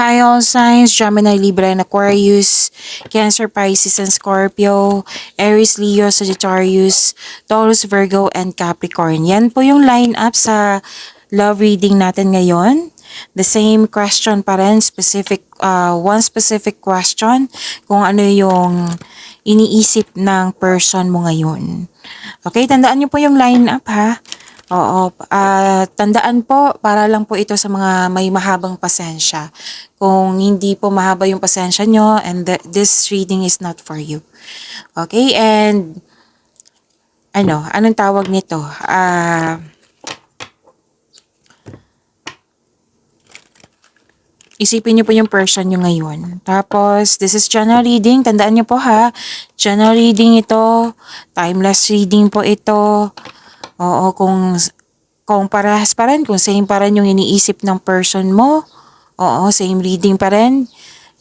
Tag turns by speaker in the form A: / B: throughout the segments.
A: Hi all signs, Gemini, Libra, and Aquarius, Cancer, Pisces, and Scorpio, Aries, Leo, Sagittarius, Taurus, Virgo, and Capricorn. Yan po yung line-up sa love reading natin ngayon. The same question pa rin, one specific question kung ano yung iniisip ng person mo ngayon. Okay, tandaan niyo po yung line-up ha. Oo, tandaan po, para lang po ito sa mga may mahabang pasensya. Kung hindi po mahaba yung pasensya nyo, and this reading is not for you. Okay, and anong tawag nito? Isipin niyo po yung person nyo ngayon. Tapos, this is general reading. Tandaan niyo po ha, general reading ito, timeless reading po ito. Oo, kung parehas pa rin, kung same pa rin yung iniisip ng person mo, oo, same reading pa rin,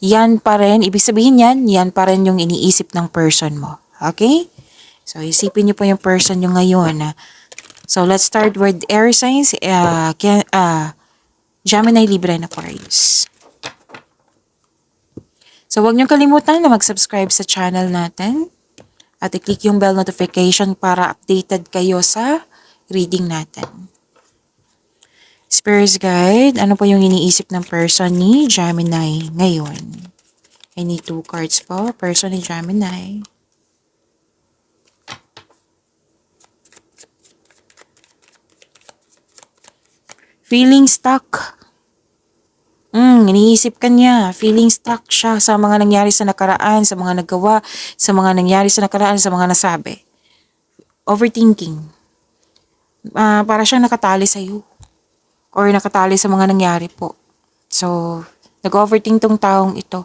A: yan pa rin, ibig sabihin yan pa rin yung iniisip ng person mo. Okay? So, isipin niyo po yung person nyo ngayon. So, let's start with air signs, Gemini, Libra, and Aquarius. So, huwag niyong kalimutan na mag-subscribe sa channel natin at i-click yung bell notification para updated kayo sa reading natin. Spirit Guide, ano po yung iniisip ng person ni Gemini ngayon? I need 2 cards po. Person ni Gemini. Feeling stuck. Iniisip ka niya. Feeling stuck siya sa mga nangyari sa nakaraan, sa mga nagawa, sa mga nangyari sa nakaraan, sa mga nasabi. Overthinking. Para siyang nakatali sa'yo. Or nakatali sa mga nangyari po. So, nag-overthink tong taong ito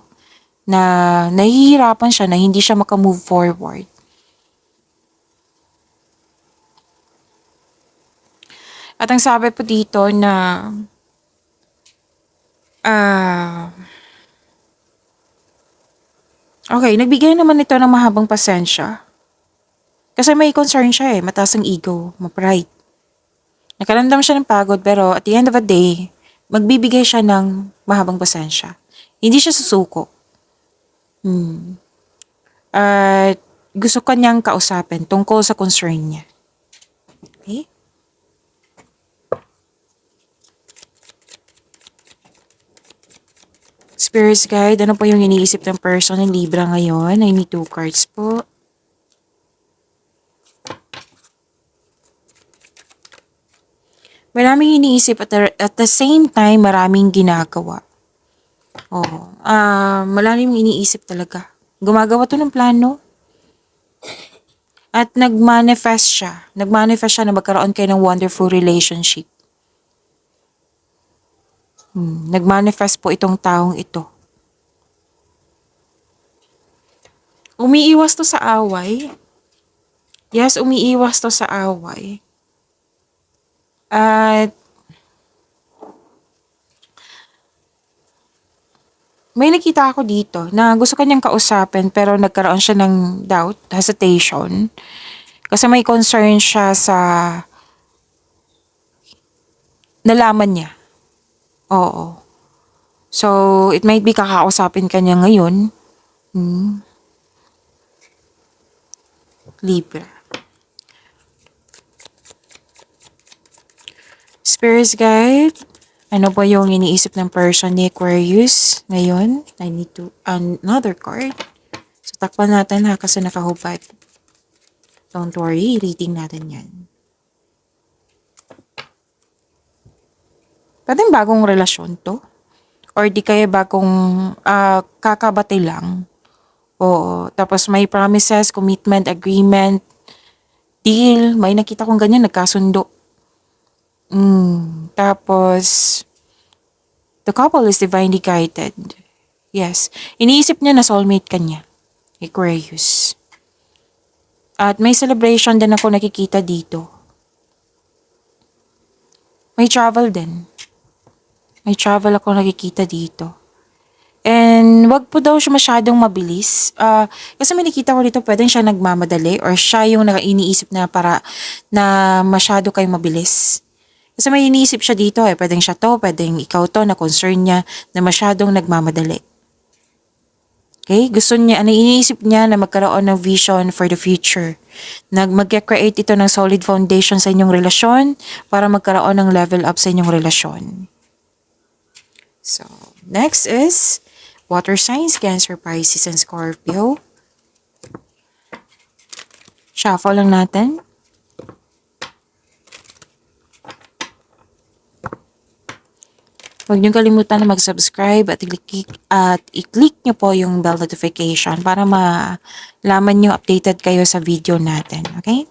A: na nahihirapan siya na hindi siya makamove forward. At ang sabi po dito na okay, nagbigay naman ito ng mahabang pasensya. Kasi may concern siya mataas ang ego, ma-pride. Nakaramdam siya ng pagod pero at the end of the day, magbibigay siya ng mahabang pasensya. Hindi siya susuko. At gusto ka niyang kausapin tungkol sa concern niya. Okay? Spirit Guide, ano po yung iniisip ng person ng Libra ngayon? I need 2 cards po. Maraming iniisip at the same time, maraming ginagawa. Oo. Maraming iniisip talaga. Gumagawa to ng plano. At nag-manifest siya. Nag-manifest siya na magkaroon kayo ng wonderful relationship. Nag-manifest po itong taong ito. Umiiwas to sa away. Yes, umiiwas to sa away. At may nakita ako dito na gusto kanyang kausapin pero nagkaroon siya ng doubt, hesitation. Kasi may concern siya sa nalaman niya. Oo. So, it might be kakausapin ka niya ngayon. Libra. Spirit Guide, ano po yung iniisip ng person ni Aquarius ngayon? I need to another card. So, takpan natin ha kasi nakahubad. Don't worry, reading natin yan. Pwedeng bagong relasyon to? Or di kaya bagong kakabati lang? Oo. Tapos may promises, commitment, agreement, deal. May nakita kong ganyan, nagkasundo. Tapos, the couple is divinely guided. Yes. Iniisip niya na soulmate ka niya. Aquarius. At may celebration din ako nakikita dito. May travel din. May travel ako nakikita dito. And wag po daw siya masyadong mabilis. Kasi may nakita ko dito, pwedeng siya nagmamadali or siya yung iniisip na para na masyado kayo mabilis. Kasi may iniisip siya dito eh. Pwedeng siya to, pwedeng ikaw to na concern niya na masyadong nagmamadali. Okay? Gusto niya, iniisip niya na magkaroon ng vision for the future. Mag-create ito ng solid foundation sa inyong relasyon para magkaroon ng level up sa inyong relasyon. So, next is water signs, Cancer, Pisces, and Scorpio. Shuffle lang natin. Huwag niyong kalimutan na mag-subscribe at i-click niyo po yung bell notification para malaman niyo updated kayo sa video natin. Okay?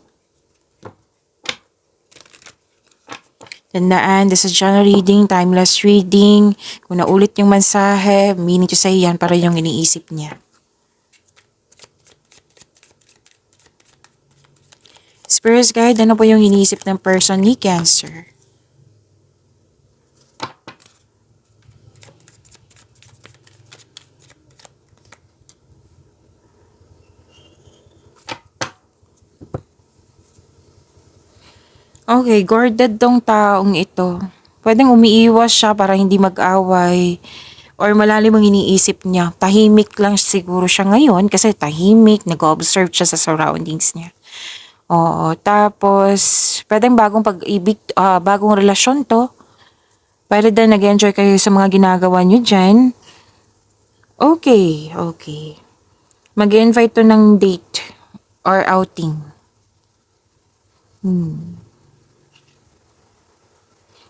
A: Tandaan, this is general reading, timeless reading. Kung naulit yung mensahe, meaning to say yan para yung iniisip niya. Spirit guide, ano po yung iniisip ng person ni Cancer? Okay, guarded tong taong ito. Pwedeng umiiwas siya para hindi mag-away or malalim ang iniisip niya. Tahimik lang siguro siya ngayon kasi tahimik, nag-observe siya sa surroundings niya. Oo, tapos pwedeng bagong pag-ibig, bagong relasyon to. Pwede din nag-enjoy kayo sa mga ginagawa niyo dyan. Okay, okay. Mag-invite to ng date or outing.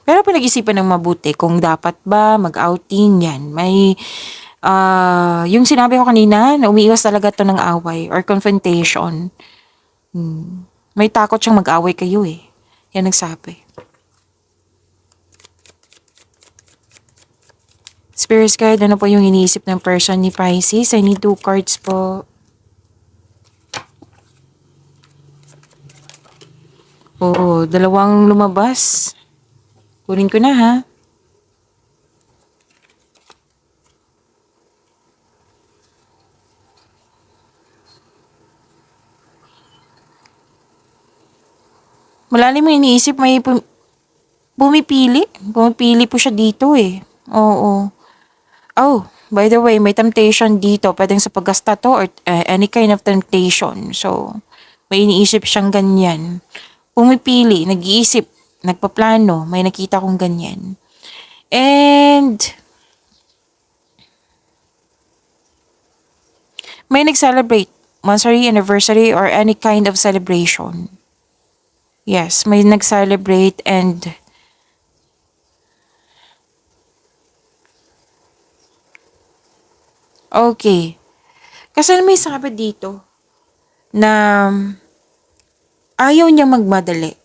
A: Pero pinag-isipan ng mabuti kung dapat ba mag-outing yan. May, yung sinabi ko kanina, na umiiwas talaga to ng away or confrontation. May takot siyang mag-away kayo eh. Yan nagsabi. Spirit guide, ano po yung iniisip ng person ni Pisces? I need 2 cards po. Oo, 2 lumabas. Kunin ko na ha. Malalim mo iniisip, may pumipili. Pumipili po siya dito eh. Oo. Oh, by the way, may temptation dito. Pwedeng sa paggasta to or any kind of temptation. So, may iniisip siyang ganyan. Pumipili, nag-iisip, nagpaplano. May nakita kong ganyan. And may nag-celebrate monthsary, anniversary, or any kind of celebration. Yes, may nag-celebrate and okay. Kasi may sabi dito na ayaw niyang magmadali.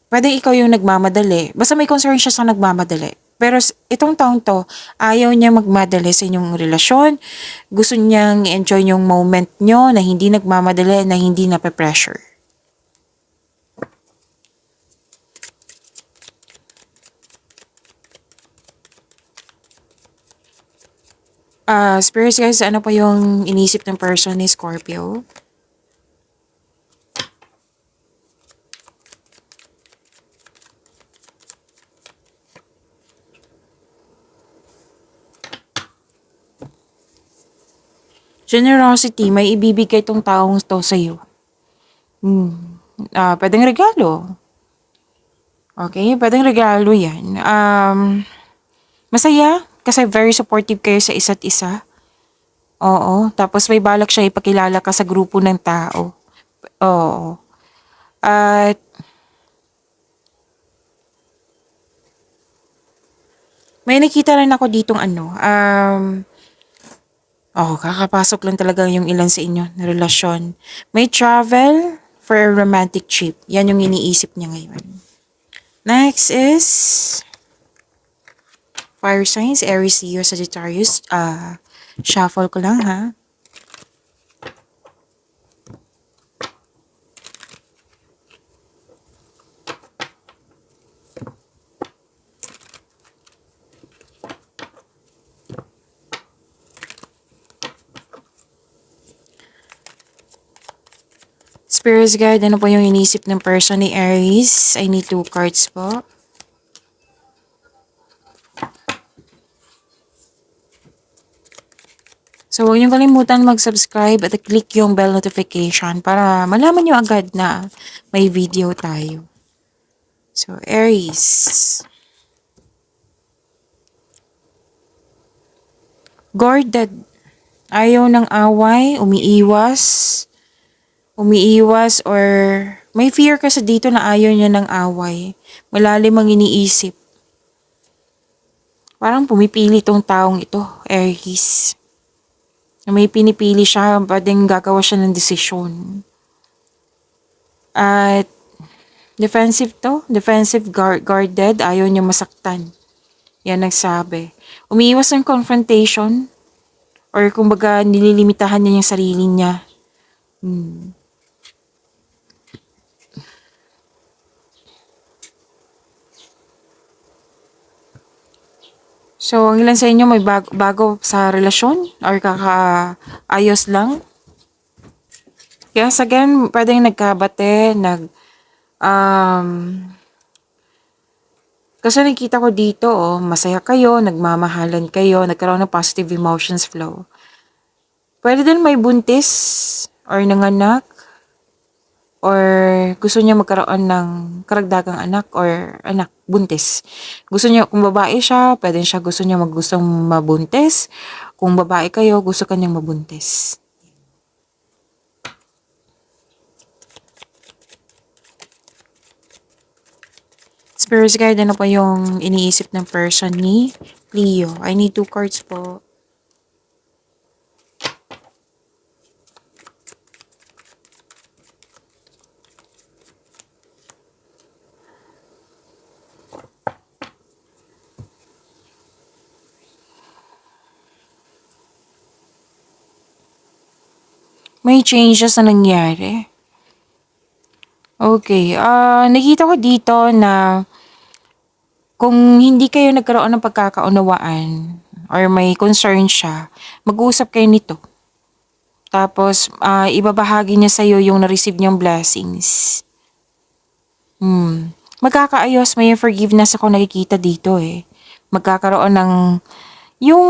A: Pwede ikaw yung nagmamadali. Basta may concern siya sa nagmamadali. Pero itong taong to, ayaw niya magmadali sa inyong relasyon. Gusto niyang enjoy yung moment nyo na hindi nagmamadali, na hindi nape-pressure. Spirits guys, ano pa yung inisip ng person ni Scorpio? Generosity, may ibibigay tong taong to sa'yo. Pwedeng regalo. Okay, pwedeng regalo yan. Masaya, kasi very supportive kayo sa isa't isa. Oo, tapos may balak siya ipakilala ka sa grupo ng tao. Oo. At may nakita rin ako ditong kakapasok lang talaga yung ilan sa inyo na relasyon. May travel for a romantic trip. Yan yung iniisip niya ngayon. Next is fire signs, Aries, Leo, Sagittarius. Shuffle ko lang ha. Spirit guide, ano po yung inisip ng person ni Aries? I need 2 cards po. So, huwag niyo kalimutan mag-subscribe at i-click yung bell notification para malaman niyo agad na may video tayo. So, Aries. Guarded. Ayaw ng away, umiiwas or may fear kasi dito na ayaw niya ng away. Malalim ang iniisip. Parang pumipili tong taong ito, Aries. May pinipili siya, pwedeng gagawa siya ng desisyon. At defensive to, guarded, ayaw niya masaktan. Yan nagsabi. Umiiwas ng confrontation or kumbaga nililimitahan niya yung sarili niya. So, ang ilan sa inyo may bago sa relasyon or kakaayos lang? Yes, again, pwedeng nagkabate, kasi nakita ko dito, masaya kayo, nagmamahalan kayo, nagkaroon ng positive emotions flow. Pwede din may buntis or nanganak or gusto niya magkaroon ng karagdagang anak or anak, buntis. Gusto niya, kung babae siya, pwede siya gustong mabuntis. Kung babae kayo, gusto kanyang mabuntis. Spirit guide, ano pa yung iniisip ng person ni Leo? I need 2 cards po. May changes na nangyari. Okay, nakita ko dito na kung hindi kayo nagkaroon ng pagkakaunawaan or may concern siya, mag-uusap kayo nito. Tapos, ibabahagi niya sa'yo yung na-receive niyang blessings. Magkakaayos, may forgiveness ako nakikita dito eh. Magkakaroon ng yung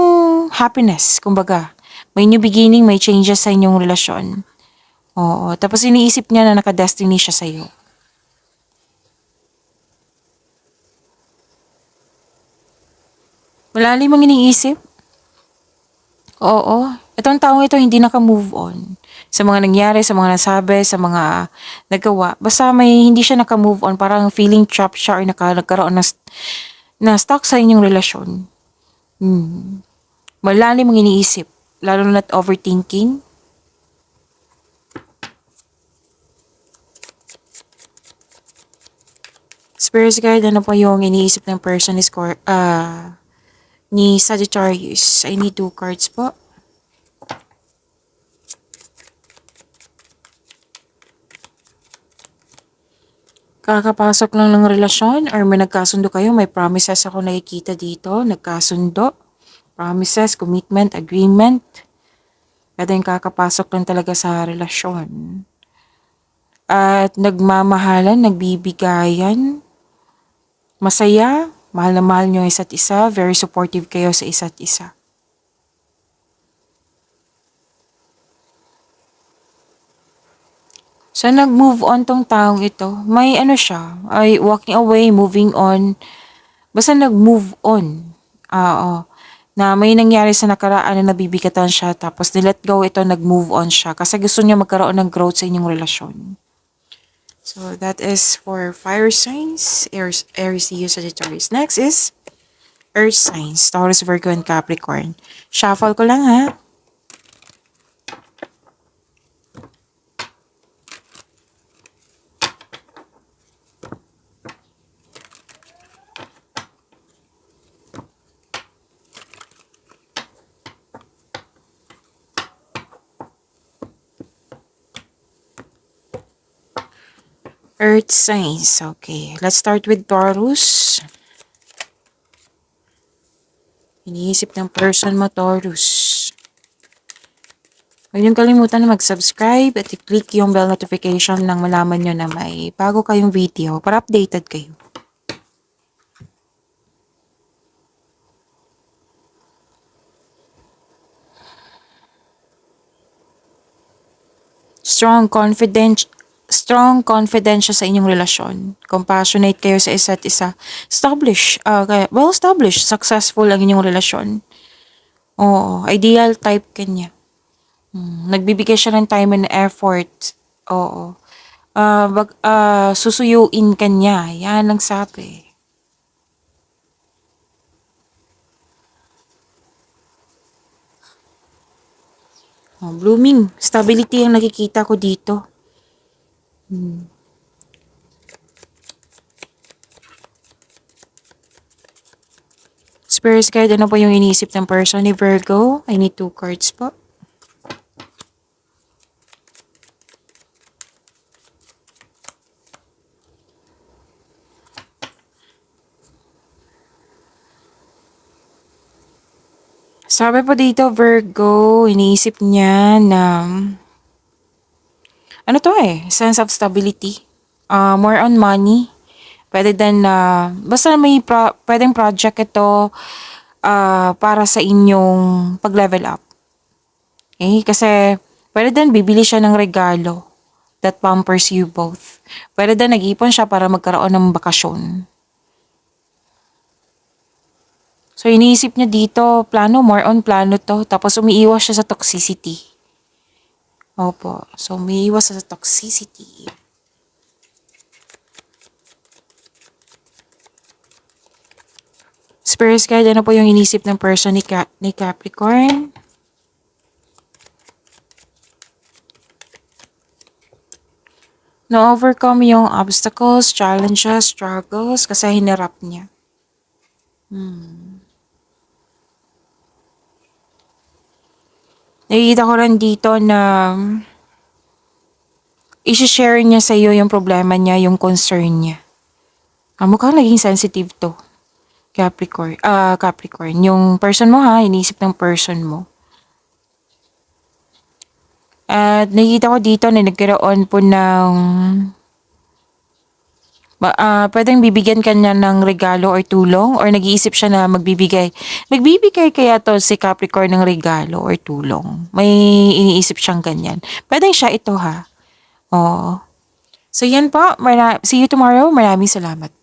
A: happiness, kumbaga. May new beginning, may changes sa inyong relasyon. Oo, tapos iniisip niya na nakadestiny siya sa'yo. Malalim ang iniisip? Oo. Itong taong ito hindi naka-move on. Sa mga nangyari, sa mga nasabi, sa mga nagawa. Basta may hindi siya naka-move on. Parang feeling trapped siya or nagkaroon na stuck sa inyong relasyon. Malalim ang iniisip. Lalo na't overthinking. Spirit guide, ano pa yung iniisip ng person ni Sagittarius? I need 2 cards po. Kakapasok lang ng relasyon or may nagkasundo kayo, may promises ako nakikita dito, nagkasundo, promises, commitment, agreement. Kada yung kakapasok lang talaga sa relasyon. At nagmamahalan, nagbibigayan, masaya, mahal na mahal nyo isa't isa, very supportive kayo sa isa't isa. So, nag-move on tong taong ito. May ano siya, ay walking away, moving on. Basta nag-move on. Oo. Na may nangyari sa nakaraan na nabibigatan siya, tapos nilet go ito, nag-move on siya. Kasi gusto niya magkaroon ng growth sa inyong relasyon. So, that is for fire signs, Aries, Leo, Sagittarius. Next is earth signs, Taurus, Virgo, and Capricorn. Shuffle ko lang ha. Earth signs. Okay. Let's start with Taurus. Iniisip ng person mo, Taurus. Huwag niyong kalimutan na mag-subscribe at i-click yung bell notification nang malaman nyo na may bago kayong video para updated kayo. Strong confidence, strong confidence siya sa inyong relasyon. Compassionate kayo sa isa't isa. Well established, successful ang inyong relasyon. Oo, ideal type kanya. Nagbibigay siya ng time and effort. Oo. Susuyuin ka niya. Yan ang sabi. Blooming. Stability ang nakikita ko dito. Spirit guide, ano po yung iniisip ng person ni Virgo? I need 2 cards po. Sabi po dito, Virgo, iniisip niya na, ano to sense of stability. More on money. Pwede din na, basta pwedeng project ito para sa inyong pag-level up. Okay? Kasi, pwede din bibili siya ng regalo that pampers you both. Pwede din nag-ipon siya para magkaroon ng bakasyon. So, iniisip niya dito, more on plano to. Tapos, umiiwas siya sa toxicity. Opo. So, umiiwas siya sa toxicity. Spirit guide, ano po yung iniisip ng person ni Capricorn? Na-overcome yung obstacles, challenges, struggles kasi hinarap niya. Nakikita ko rin dito na i-share niya sa iyo yung problema niya, yung concern niya. Mukhang naging sensitive to. Capricorn. Yung person mo iniisip ng person mo. At nakikita ko dito na nagkaroon po ng pwedeng bibigyan ka niya ng regalo or tulong or nag-iisip siya na magbibigay. Magbibigay kaya to si Capricorn ng regalo or tulong. May iniisip siyang ganyan. Pwedeng siya ito Oo. So yan po. See you tomorrow. Maraming salamat.